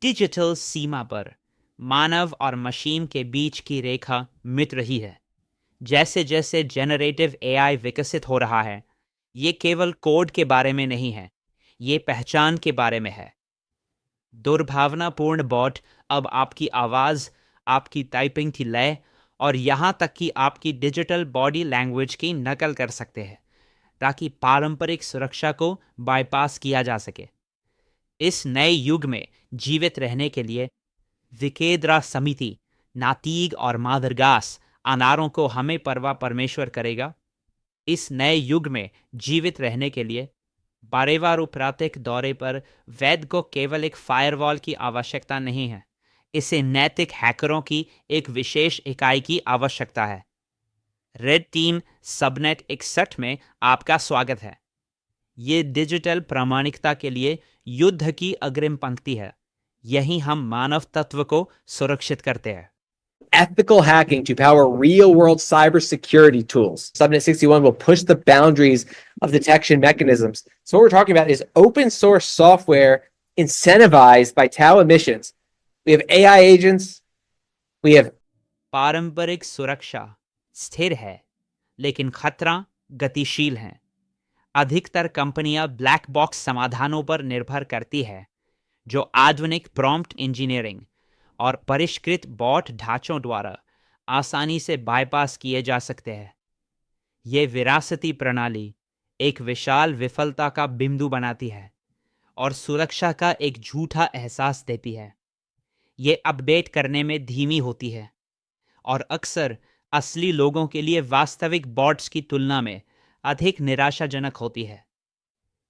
Digital सीमा पर मानव और machine के बीच की रेखा मिट रही है। जैसे जैसे जेनरेटिव एआई विकसित हो रहा है, ये केवल कोड के बारे में नहीं है, ये पहचान के बारे में है। दुर्भावनापूर्ण बॉट अब आपकी आवाज़, आपकी टाइपिंग की लय और यहाँ तक कि आपकी डिजिटल बॉडी लैंग्वेज की नकल कर सकते हैं, ताकि पारंपरिक सुरक्षा को बाईपास किया जा सके। इस नए युग में जीवित रहने के लिए विकेद्रा समिति, नातीग और मादरगास अनारों को हमें परवा परमेश्वर करेगा। इस नए युग में जीवित रहने के लिए बारेवारुप्रातिक दौरे पर वैद को केवल एक फायरवॉल की आवश्यकता नहीं है, इसे नैतिक हैकरों की एक विशेष इकाई की आवश्यकता है। रेड टीम सबनेट 61 में आपका स्वागत है। ये डिजिटल प्रामाणिकता के लिए युद्ध की अग्रिम पंक्ति है। यही हम मानव तत्व को सुरक्षित करते हैं। Ethical hacking to power real-world cybersecurity tools. Subnet 61 will push the boundaries of detection mechanisms. So what we're talking about is open source software incentivized by tau emissions. We have AI agents. We have पारंपरिक सुरक्षा स्थिर है, लेकिन खतरा गतिशील है। अधिकतर कंपनियां ब्लैक बॉक्स समाधानों पर निर्भर करती है, जो आधुनिक प्रॉम्प्ट इंजीनियरिंग और परिष्कृत बॉट ढांचों द्वारा आसानी से बाईपास किए जा सकते हैं। ये विरासती प्रणाली एक विशाल विफलता का बिंदु बनाती है और सुरक्षा का एक झूठा एहसास देती है। ये अपडेट करने में धीमी होती है और अक्सर असली लोगों के लिए वास्तविक बॉट्स की तुलना में अधिक निराशाजनक होती है।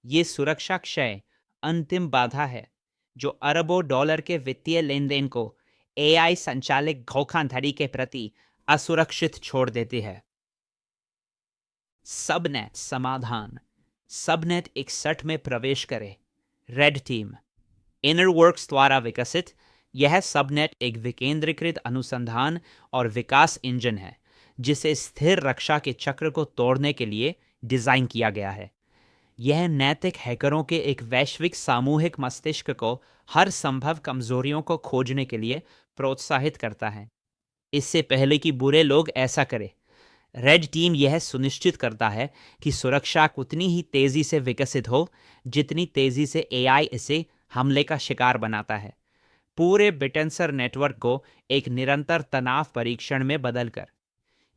ये सुरक्षा क्षय अंतिम बाधा है जो अरबों डॉलर के वित्तीय लेन देन को एआई संचालित धोखाधड़ी के प्रति असुरक्षित छोड़ देती है। सबनेट समाधान। सबनेट 61 में प्रवेश करें। रेड टीम इनरवर्क्स द्वारा विकसित यह सबनेट एक विकेंद्रीकृत अनुसंधान और विकास इंजन है, जिसे स्थिर रक्षा के चक्र को तोड़ने के लिए डिजाइन किया गया है। यह नैतिक हैकरों के एक वैश्विक सामूहिक मस्तिष्क को हर संभव कमजोरियों को खोजने के लिए प्रोत्साहित करता है, इससे पहले कि बुरे लोग ऐसा करें। रेड टीम यह सुनिश्चित करता है कि सुरक्षा उतनी ही तेजी से विकसित हो जितनी तेजी से एआई इसे हमले का शिकार बनाता है। पूरे बिटेंसर नेटवर्क को एक निरंतर तनाव परीक्षण में बदलकर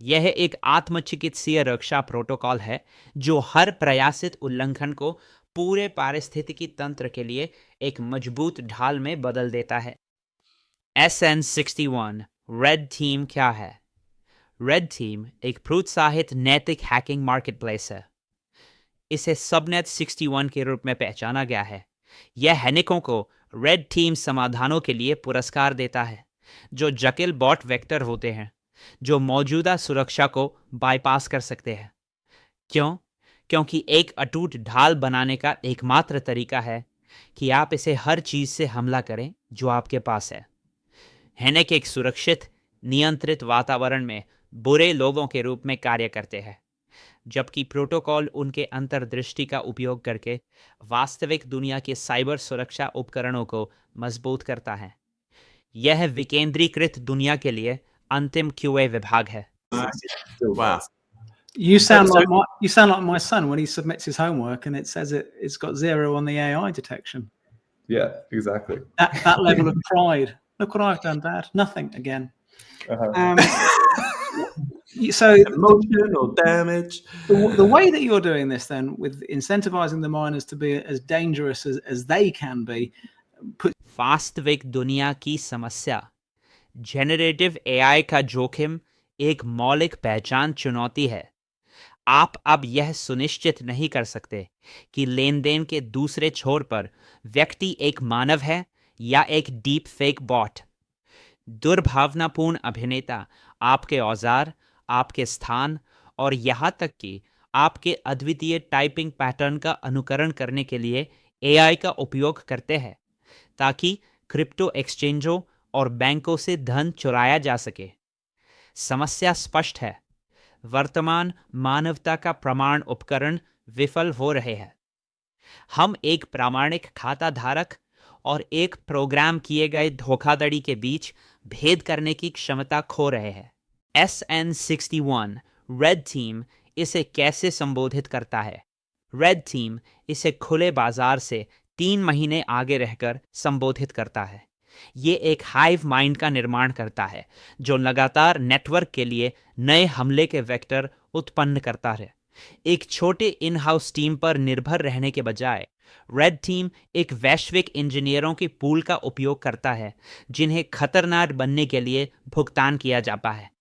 यह एक आत्मचिकित्सीय रक्षा प्रोटोकॉल है जो हर प्रयासित उल्लंघन को पूरे पारिस्थितिकी तंत्र के लिए एक मजबूत ढाल में बदल देता है। SN61 रेड टीम क्या है? रेड टीम एक प्रोत्साहित नैतिक हैकिंग मार्केटप्लेस है। इसे सबनेट 61 के रूप में पहचाना गया है। यह हैनिकों को रेड टीम समाधानों के लिए पुरस्कार देता है, जो जटिल बॉट वेक्टर होते हैं, जो मौजूदा सुरक्षा को बाईपास कर सकते हैं। क्यों? क्योंकि एक अटूट ढाल बनाने का एकमात्र तरीका है कि आप इसे हर चीज से हमला करें जो आपके पास है। हैनिक एक सुरक्षित, नियंत्रित वातावरण में बुरे लोगों के रूप में कार्य करते हैं, जबकि प्रोटोकॉल उनके अंतर्दृष्टि का उपयोग करके वास्तविक दुनिया के साइबर सुरक्षा उपकरणों को मजबूत करता है। यह विकेंद्रीकृत दुनिया के लिए अंतिम QA विभाग है। Wow. You sound like my son when he submits his homework and it says it's got 0 on the AI detection. Yeah, exactly. That level of pride. Look what I've done, Dad. Nothing again. So Emotional damage. the way that you're doing this then, with incentivizing the miners to be as dangerous as they can be, वास्तविक दुनिया की समस्या generative AI का जोखिम एक मौलिक पहचान चुनौती है। आप अब यह सुनिश्चित नहीं कर सकते कि लेन देन के दूसरे छोर पर व्यक्ति एक मानव है या एक डीप फेक बॉट। दुर्भावनापूर्ण अभिनेता आपके औजार, आपके स्थान और यहाँ तक कि आपके अद्वितीय टाइपिंग पैटर्न का अनुकरण करने के लिए एआई का उपयोग करते हैं, ताकि क्रिप्टो एक्सचेंजों और बैंकों से धन चुराया जा सके। समस्या स्पष्ट है। वर्तमान मानवता का प्रमाण उपकरण विफल हो रहे हैं। हम एक प्रामाणिक खाता धारक और एक प्रोग्राम किए गए धोखाधड़ी के बीच भेद करने की क्षमता खो रहे हैं। SN61 रेड टीम इसे कैसे संबोधित करता है? रेड टीम इसे खुले बाजार से 3 महीने आगे रहकर संबोधित करता है। ये एक हाइव माइंड का निर्माण करता है जो लगातार नेटवर्क के लिए नए हमले के वेक्टर उत्पन्न करता है। एक छोटे इन हाउस टीम पर निर्भर रहने के बजाय रेड टीम एक वैश्विक इंजीनियरों की पूल का उपयोग करता है जिन्हें खतरनाक बनने के लिए भुगतान किया जाता है।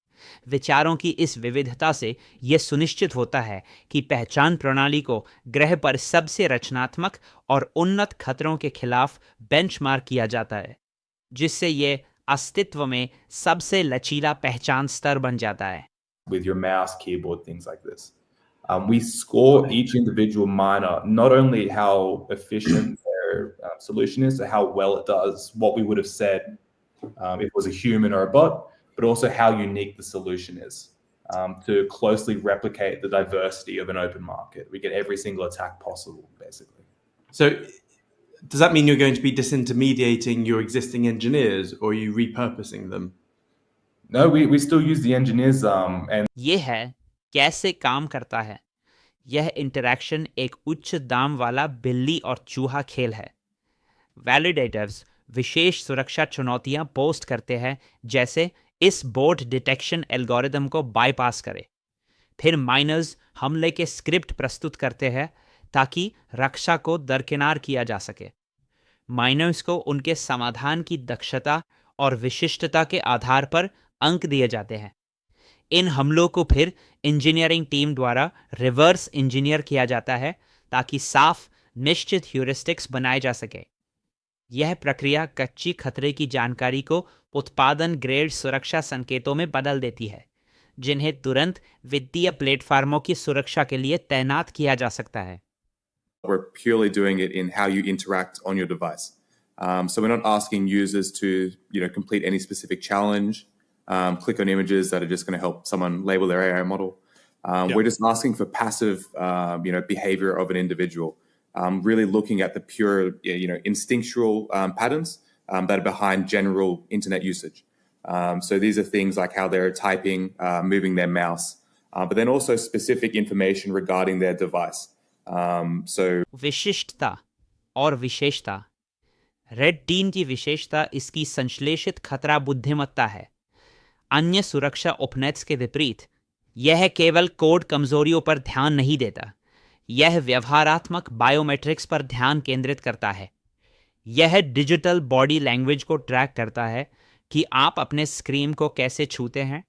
विचारों की इस विविधता से यह सुनिश्चित होता है कि पहचान प्रणाली को ग्रह पर सबसे रचनात्मक और उन्नत खतरों के खिलाफ बेंचमार्क किया जाता है, जिससे ये अस्तित्व में सबसे लचीला पहचान स्तर बन जाता है। With your mouse, keyboard, things like this. We score each individual miner, not only how efficient their solution is, so how well it does what we would have said if it was a human or a bot, but also how unique the solution is to closely replicate the diversity of an open market. We get every single attack possible, basically. So does that mean you're going to be disintermediating your existing engineers, or are you repurposing them? No, we still use the engineers and ये है कैसे काम करता है। यह interaction एक उच्च दाम वाला बिल्ली और चूहा खेल है। वैलिडेटर्स विशेष सुरक्षा चुनौतियां पोस्ट करते हैं, जैसे इस बोट डिटेक्शन एल्गोरिदम को बाईपास करे। फिर माइनर्स हमले के स्क्रिप्ट प्रस्तुत करते हैं ताकि रक्षा को दरकिनार किया जा सके। माइनर्स को उनके समाधान की दक्षता और विशिष्टता के आधार पर अंक दिए जाते हैं। इन हमलों को फिर इंजीनियरिंग टीम द्वारा रिवर्स इंजीनियर किया जाता है ताकि साफ निश्चित ह्यूरिस्टिक्स बनाए जा सके। यह प्रक्रिया कच्ची खतरे की जानकारी को उत्पादन ग्रेड सुरक्षा संकेतों में बदल देती है, जिन्हें तुरंत वित्तीय प्लेटफार्मों की सुरक्षा के लिए तैनात किया जा सकता है। We're purely doing it in how you interact on your device. So we're not asking users to, complete any specific challenge, click on images that are just going to help someone label their AI model. We're just asking for passive, behavior of an individual. Really looking at the pure, instinctual patterns that are behind general internet usage. So these are things like how they're typing, moving their mouse, but then also specific information regarding their device. विशिष्टता और विशेषता। Red team की विशेषता इसकी संश्लेषित खतरा बुद्धिमत्ता है। अन्य सुरक्षा उपनेट्स के विपरीत यह केवल कोड कमजोरियों पर ध्यान नहीं देता, यह व्यवहारात्मक बायोमेट्रिक्स पर ध्यान केंद्रित करता है। यह डिजिटल बॉडी लैंग्वेज को ट्रैक करता है कि आप अपने स्क्रीन को कैसे छूते हैं,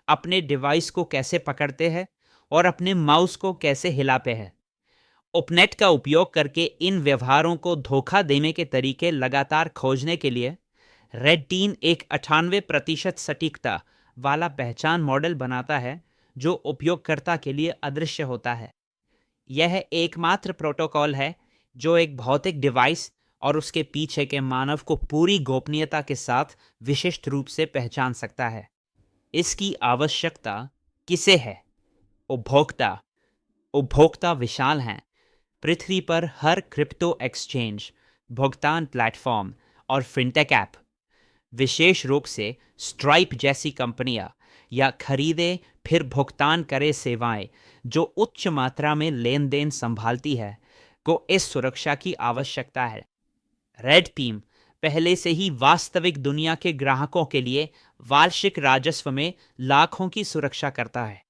अपने डिवाइस को कैसे पकड़ते हैं और अपने माउस को कैसे हिलाते हैं। उपनेट का उपयोग करके इन व्यवहारों को धोखा देने के तरीके लगातार खोजने के लिए रेड टीम एक 98% सटीकता वाला पहचान मॉडल बनाता है जो उपयोगकर्ता के लिए अदृश्य होता है। यह एकमात्र प्रोटोकॉल है जो एक भौतिक डिवाइस और उसके पीछे के मानव को पूरी गोपनीयता के साथ विशिष्ट रूप से पहचान सकता है। इसकी आवश्यकता किसे है? उपभोक्ता विशाल हैं। पृथ्वी पर हर क्रिप्टो एक्सचेंज, भुगतान प्लेटफॉर्म और फिनटेक ऐप, विशेष रूप से स्ट्राइप जैसी कंपनियां या खरीदे फिर भुगतान करे सेवाएं जो उच्च मात्रा में लेन देन संभालती है, को इस सुरक्षा की आवश्यकता है। रेड टीम पहले से ही वास्तविक दुनिया के ग्राहकों के लिए वार्षिक राजस्व में लाखों की सुरक्षा करता है।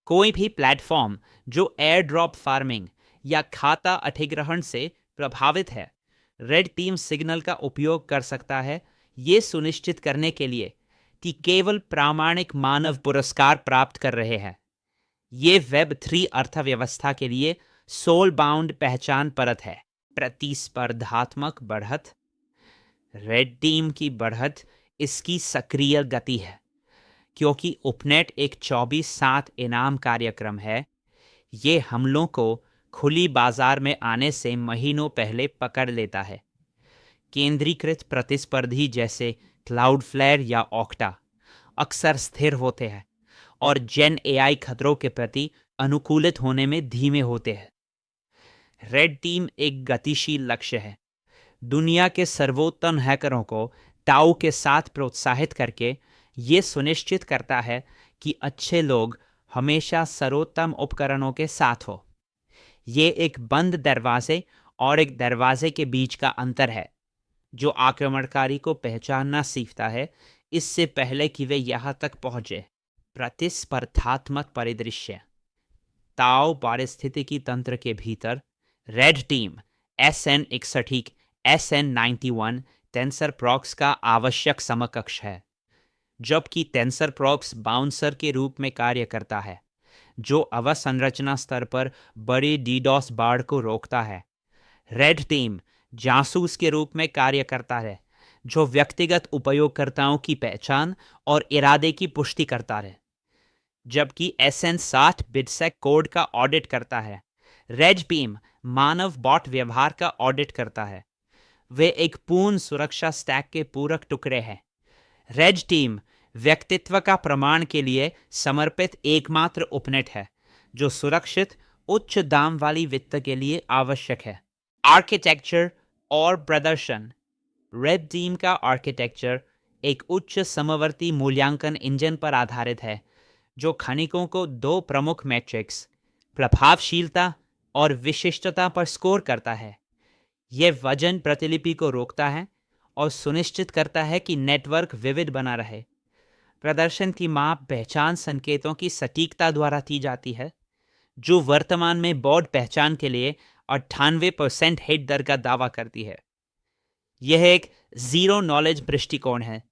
कोई भी प्लेटफॉर्म जो एयर ड्रॉप फार्मिंग या खाता अधिग्रहण से प्रभावित है, रेड टीम सिग्नल का उपयोग कर सकता है, ये सुनिश्चित करने के लिए कि केवल प्रामाणिक मानव पुरस्कार प्राप्त कर रहे हैं। ये वेब 3 अर्थव्यवस्था के लिए सोल बाउंड पहचान परत है। प्रतिस्पर्धात्मक बढ़त। रेड टीम की बढ़त इसकी सक्रिय गति है। क्योंकि उपनेट एक 24/7 इनाम कार्यक्रम है, ये हमलों को खुली बाजार में आने से महीनों पहले पकड़ लेता है। केंद्रीकृत प्रतिस्पर्धी जैसे क्लाउडफ्लेयर या ऑक्टा अक्सर स्थिर होते हैं और जेन एआई खतरों के प्रति अनुकूलित होने में धीमे होते हैं। रेड टीम एक गतिशील लक्ष्य है दुनिया के सर्वोत्तम हैकरों को टाउ के साथ प्रोत्साहित करके ये सुनिश्चित करता है कि अच्छे लोग हमेशा सर्वोत्तम उपकरणों के साथ हो। ये एक बंद दरवाजे और एक दरवाजे के बीच का अंतर है जो आक्रमणकारी को पहचानना सीखता है इससे पहले कि वे यहाँ तक पहुंचे। प्रतिस्पर्धात्मक परिदृश्य। ताओ पारिस्थितिकी तंत्र के भीतर red team SN61 SN91 tensor प्रॉक्स का आवश्यक समकक्ष है, जबकि टेंसर प्रॉक्स बाउंसर के रूप में कार्य करता है जो अवसंरचना स्तर पर बड़े डीडॉस बाढ़ को रोकता है। रेड टीम जासूस के रूप में कार्य करता है जो व्यक्तिगत उपयोगकर्ताओं की पहचान और इरादे की पुष्टि करता है, जबकि SN60 बिटसेक कोड का ऑडिट करता है। रेड टीम मानव बॉट व्यवहार का ऑडिट करता है। वे एक पूर्ण सुरक्षा स्टैक के पूरक टुकड़े हैं। रेड टीम व्यक्तित्व का प्रमाण के लिए समर्पित एकमात्र उपनेट है जो सुरक्षित उच्च दाम वाली वित्त के लिए आवश्यक है। आर्किटेक्चर और प्रदर्शन। रेड टीम का आर्किटेक्चर एक उच्च समवर्ती मूल्यांकन इंजन पर आधारित है जो खनिकों को 2 प्रमुख मैट्रिक्स प्रभावशीलता और विशिष्टता पर स्कोर करता है। यह वजन प्रतिलिपि को रोकता है और सुनिश्चित करता है कि नेटवर्क विविध बना रहे। प्रदर्शन की माप पहचान संकेतों की सटीकता द्वारा की जाती है जो वर्तमान में बोर्ड पहचान के लिए 98% हिट दर का दावा करती है। यह एक जीरो नॉलेज दृष्टिकोण है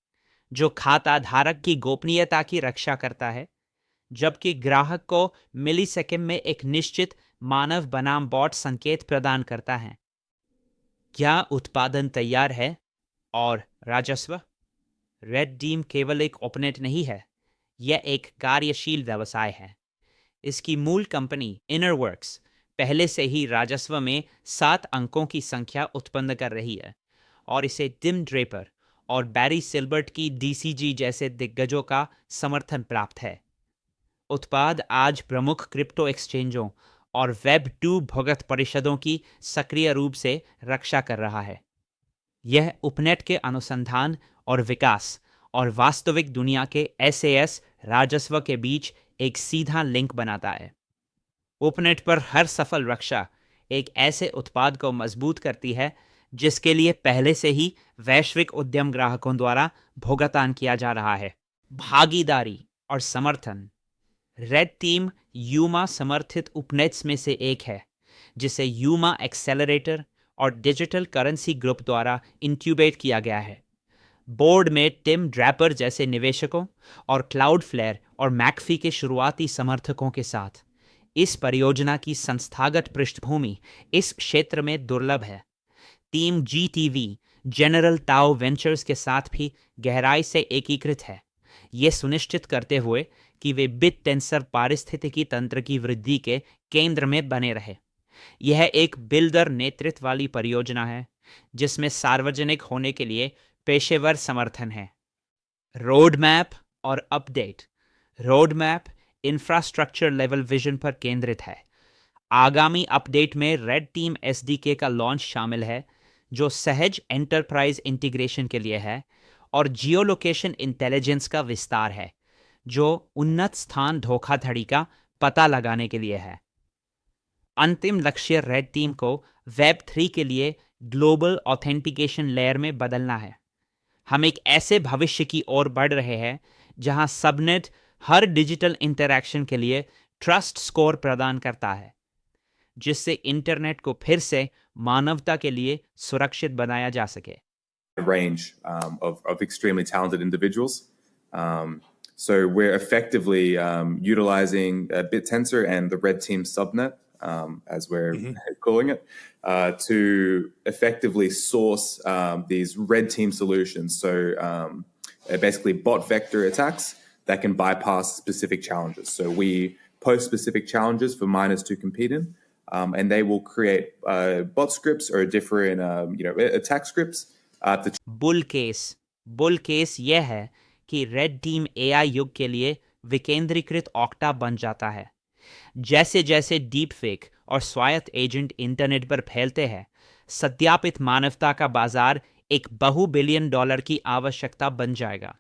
जो खाता धारक की गोपनीयता की रक्षा करता है, जबकि ग्राहक को मिलीसेकंड में एक निश्चित मानव बनाम बॉट संकेत प्रदान करता है। क्या उत्पादन तैयार है और राजस्व? रेड टीम केवल एक ओपनेट नहीं है, यह एक कार्यशील व्यवसाय है। इसकी मूल कंपनी इनरवर्क्स पहले से ही राजस्व में 7 अंकों की संख्या उत्पन्न कर रही है और इसे टिम ड्रेपर और बैरी सिल्बर्ट की DCG जैसे दिग्गजों का समर्थन प्राप्त है। उत्पाद आज प्रमुख क्रिप्टो एक्सचेंजों और वेब 2 भुगत परिषदों की सक्रिय रूप से रक्षा कर रहा है। यह उपनेट के अनुसंधान और विकास और वास्तविक दुनिया के SAS राजस्व के बीच एक सीधा लिंक बनाता है। उपनेट पर हर सफल रक्षा एक ऐसे उत्पाद को मजबूत करती है जिसके लिए पहले से ही वैश्विक उद्यम ग्राहकों द्वारा भुगतान किया जा रहा है। भागीदारी और समर्थन। रेड टीम यूमा समर्थित उपनेट्स में से एक है जिसे यूमा एक्सेलरेटर और डिजिटल करेंसी ग्रुप द्वारा इंक्यूबेट किया गया है। बोर्ड में टिम ड्रैपर जैसे निवेशकों और क्लाउडफ्लेयर और मैकफी के शुरुआती समर्थकों के साथ इस परियोजना की संस्थागत पृष्ठभूमि इस क्षेत्र में दुर्लभ है। टीम GTV जनरल ताओ वेंचर्स के साथ भी गहराई से एकीकृत है, ये सुनिश्चित करते हुए कि वे बिट टेंसर पारिस्थितिकी तंत्र की वृद्धि के केंद्र में बने रहे। यह एक बिल्डर नेतृत्व वाली परियोजना है जिसमें सार्वजनिक होने के लिए पेशेवर समर्थन है। रोड मैप और update. Road map infrastructure level vision पर केंद्रित है। आगामी अपडेट में रेड टीम SDK का लॉन्च शामिल है जो सहज एंटरप्राइज इंटीग्रेशन के लिए है और जियोलोकेशन इंटेलिजेंस का विस्तार है जो उन्नत स्थान धोखाधड़ी का पता लगाने के लिए है। अंतिम लक्ष्य रेड टीम को वेब 3 के लिए ग्लोबल ऑथेंटिकेशन लेयर में बदलना है। हम एक ऐसे भविष्य की ओर बढ़ रहे हैं जहां सबनेट हर डिजिटल इंटरैक्शन के लिए ट्रस्ट स्कोर प्रदान करता है जिससे इंटरनेट को फिर से मानवता के लिए सुरक्षित बनाया जा सके। Range of extremely talented individuals. So we're effectively utilizing BitTensor and the Red Team subnet, as we're calling it, to effectively source these Red Team solutions. So basically bot vector attacks that can bypass specific challenges. So we post specific challenges for miners to compete in, and they will create bot scripts or different attack scripts. Bull case यह है कि red team AI युग के लिए विकेंद्रीकृत octa बन जाता है। जैसे जैसे डीप फेक और स्वायत्त एजेंट इंटरनेट पर फैलते हैं, सत्यापित मानवता का बाजार एक बहु बिलियन डॉलर की आवश्यकता बन जाएगा।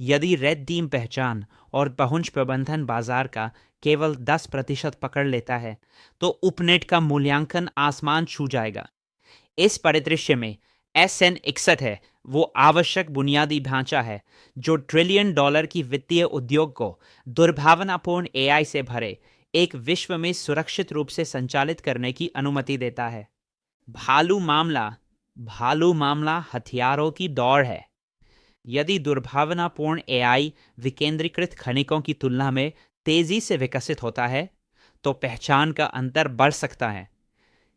यदि रेड टीम पहचान और पहुंच प्रबंधन बाजार का केवल 10% पकड़ लेता है तो उपनेट का मूल्यांकन आसमान छू जाएगा। इस परिदृश्य में SN61 है वो आवश्यक बुनियादी ढांचा है जो $1 ट्रिलियन की वित्तीय उद्योग को दुर्भावनापूर्ण AI से भरे एक विश्व में सुरक्षित रूप से संचालित करने की अनुमति देता है। भालू मामला हथियारों की दौड़ है। यदि दुर्भावनापूर्ण AI विकेंद्रीकृत खनिकों की तुलना में तेजी से विकसित होता है तो पहचान का अंतर बढ़ सकता है।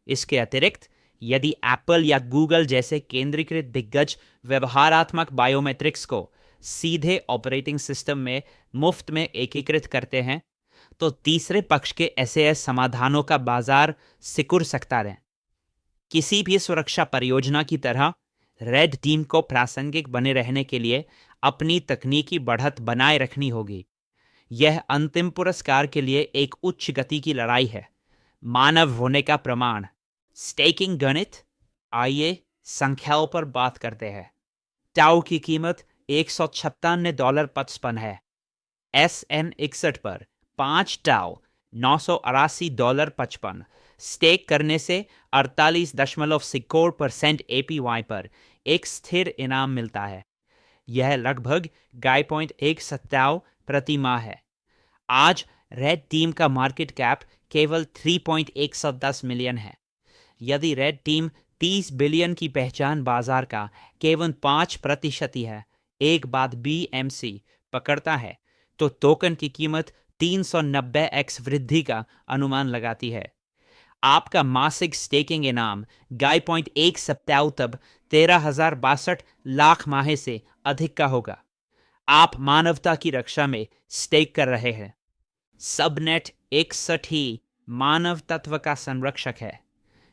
इसके अतिरिक्त यदि एप्पल या गूगल जैसे केंद्रीकृत दिग्गज व्यवहारात्मक बायोमेट्रिक्स को सीधे ऑपरेटिंग सिस्टम में मुफ्त में एकीकृत करते हैं तो तीसरे पक्ष के SAS समाधानों का बाजार सिकुड़ सकता है। किसी भी सुरक्षा परियोजना की तरह रेड टीम को प्रासंगिक बने रहने के लिए अपनी तकनीकी बढ़त बनाए रखनी होगी। यह अंतिम पुरस्कार के लिए एक उच्च गति की लड़ाई है। मानव होने का प्रमाण, स्टेकिंग गणित। आइए संख्याओं पर बात करते हैं। टाउ की कीमत $156.55 है। SN61 पर 5 टाउ $988.55 स्टेक करने से 48.4% APY पर एक स्थिर इनाम मिलता है। यह लगभग 2.1 प्रति माह है। आज रेड टीम का मार्केट कैप केवल 3.110 मिलियन है। यदि रेड टीम 30 बिलियन की पहचान बाजार का केवल 5% ही है, एक बात BMC पकड़ता है तो टोकन की कीमत 390x वृद्धि का अनुमान लगाती है। आपका मासिक स्टेकिंग इनाम 2.1 तब 13,062 लाख माहे से अधिक का होगा। आप मानवता की रक्षा में स्टेक कर रहे हैं। सबनेट 61 ही मानव तत्व का संरक्षक है।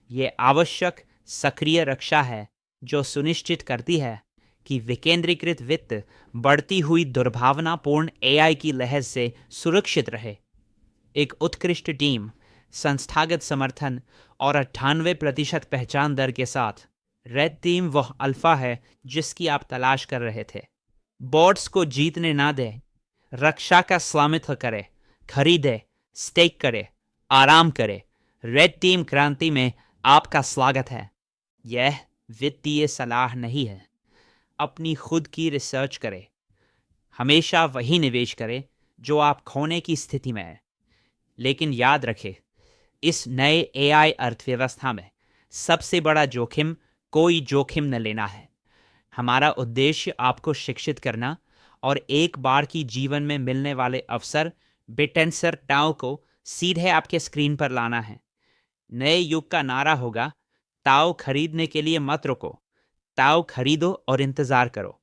ये आवश्यक सक्रिय रक्षा है जो सुनिश्चित करती है कि विकेंद्रीकृत वित्त बढ़ती हुई दुर्भावनापूर्ण AI की लहर से सुरक्षित रहे। एक उत्कृष्ट टीम, संस्थागत समर्थन और 98% पहचान दर के साथ रेड टीम वह अल्फा है जिसकी आप तलाश कर रहे थे। बोर्ड्स को जीतने ना दें, रक्षा का स्वामित्व करे, खरीदे, स्टेक करे, आराम करे। रेड टीम क्रांति में आपका स्वागत है। यह वित्तीय सलाह नहीं है। अपनी खुद की रिसर्च करें। हमेशा वही निवेश करें जो आप खोने की स्थिति में है। लेकिन याद रखें, इस नए AI अर्थव्यवस्था में सबसे बड़ा जोखिम कोई जोखिम न लेना है। हमारा उद्देश्य आपको शिक्षित करना और एक बार की जीवन में मिलने वाले अवसर बिटेंसर टाउ को सीधे आपके स्क्रीन पर लाना है। नए युग का नारा होगा, ताओ खरीदने के लिए मत रुको, ताओ खरीदो और इंतजार करो।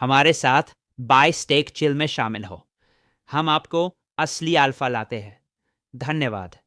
हमारे साथ बाय स्टेक चिल में शामिल हो। हम आपको असली अल्फा लाते हैं। धन्यवाद।